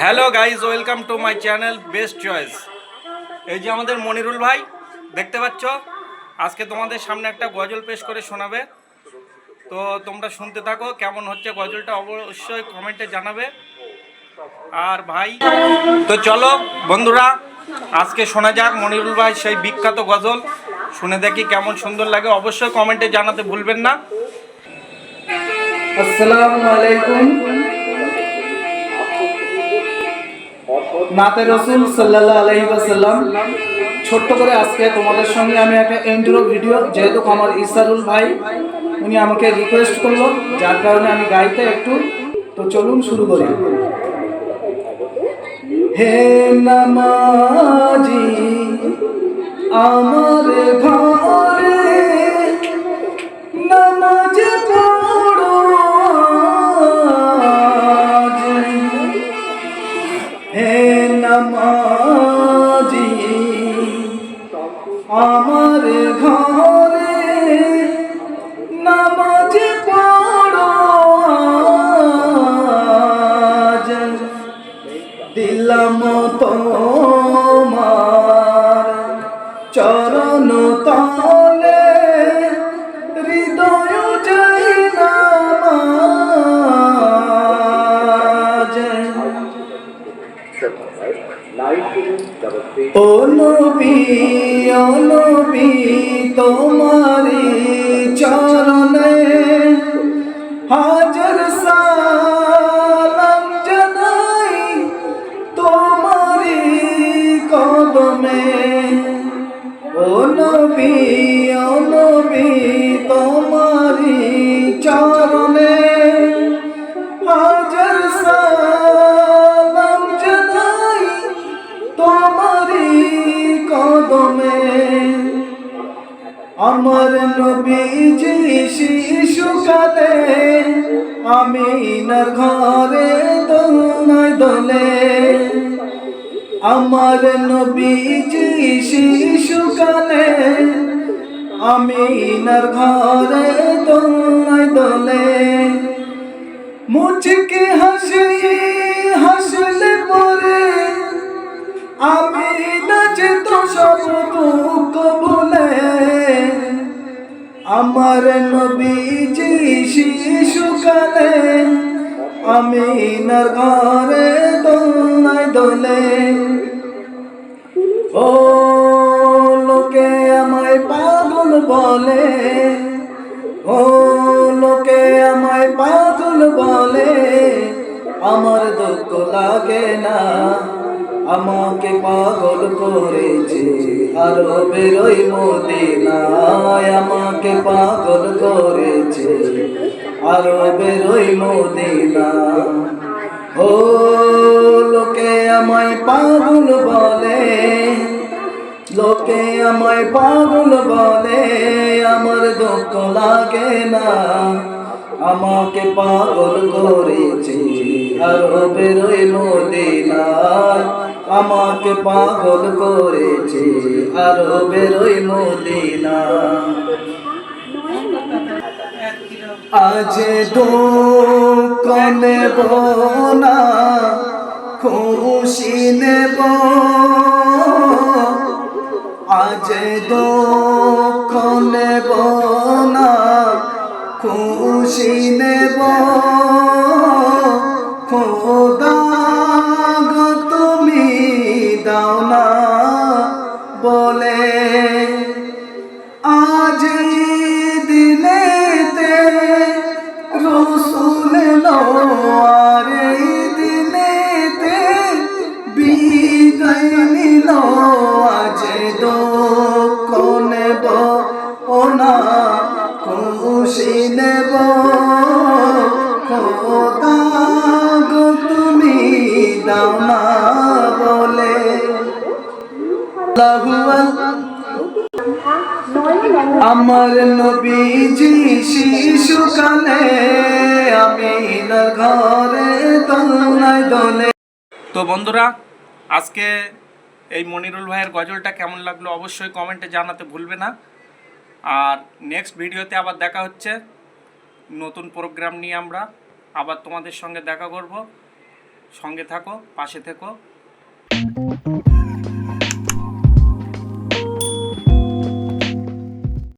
Hello guys, welcome to my channel best choice. এই যে আমাদের মনিরুল ভাই দেখতে পাচ্ছ, আজকে তোমাদের সামনে একটা গজল পেশ করে শোনাবে। তো তোমরা শুনতে থাকো, কেমন হচ্ছে গজলটা অবশ্যই কমেন্টে জানাবে। আর ভাই, তো চলো বন্ধুরা, আজকে শোনা যাক মনিরুল ভাই সেই বিখ্যাত গজল। শুনে দেখি কেমন সুন্দর লাগে, অবশ্যই কমেন্টে জানাতে ভুলবেন না। আসসালামু আলাইকুম। নাতে রসুল সাল্লাল্লাহু আলাইহি ওয়াসাল্লাম। ছোট্ট করে আজকে তোমাদের সঙ্গে আমি একটা ইন্ট্রো ভিডিও, যেহেতু আমার ইসারুল ভাই উনি আমাকে রিকোয়েস্ট করলো, যার কারণে আমি গাইতে একটু। তো চলুন শুরু করি। হে নামাজি আমার ঘরে নামাজ পড়ো আজ। হে নামাজি আমার ঘরে নামাজ পড়ো আজ। দিলাম তোমার চরণ তলে হৃদয় যাই নামাজ। ও নবী তোমারি চরণে হাজার সালাম জানাই, তোমারি কদমে। ও নবী তোমারি চরণে হাজার সালাম জানাই, তোমারি কদমে। আমার নবীজি শিশুকালে আমিনার ঘরে দোলনায় দোলে। আমার নবীজি শিশুকালে আমিনার ঘরে দোলনায় দোলে। মুচকি হাসলে পরে আমি নাচত সব দুঃখ ভুলে। আমার নবীজি শিশুকালে আমিনার ঘরে দোলনায় দোলে। ও লোকে আমায় পাগল বলে, ও লোকে আমায় পাগল বলে, আমার দুঃখ লাগে না। আমাকে পাগল করেছে আরো বেরোই মদিনায়, আমাকে পাগল করেছে আরো বেরোই মদিনা। ও লোকে আমায় পাগল বলে, লোকে আমায় পাগল বলে, আমার দুঃখ লাগে না। আমাকে পাগল করেছে আরো বেরোই মদিনায়, আমাকে পাগল করেছে আরো বেরোই মদিনায়। আজ দুঃখ নেব না, খুশি নেব। আজ দুঃখ নেব না, খুশি নেব। খোদা গো তুমি দাও না বলে, আজ দিনেতে রসুল এলো, আর এই দিনেতে বিদায় নিল। আজ দুঃখ নেব না, খুশি নেব। খোদা গো তুমি দাও না বলে। আমার নবীজি শিশুকালে আমিনার ঘরে দোলনায় দোলে। তো বন্ধুরা, আজকে এই মনিরুল ভাইয়ের গজলটা কেমন লাগলো অবশ্যই কমেন্টে জানাতে ভুলবে না। আর নেক্সট ভিডিওতে আবার দেখা হচ্ছে, নতুন প্রোগ্রাম নিয়ে আমরা আবার তোমাদের সঙ্গে দেখা করব। সঙ্গে থাকো, পাশে থেকো।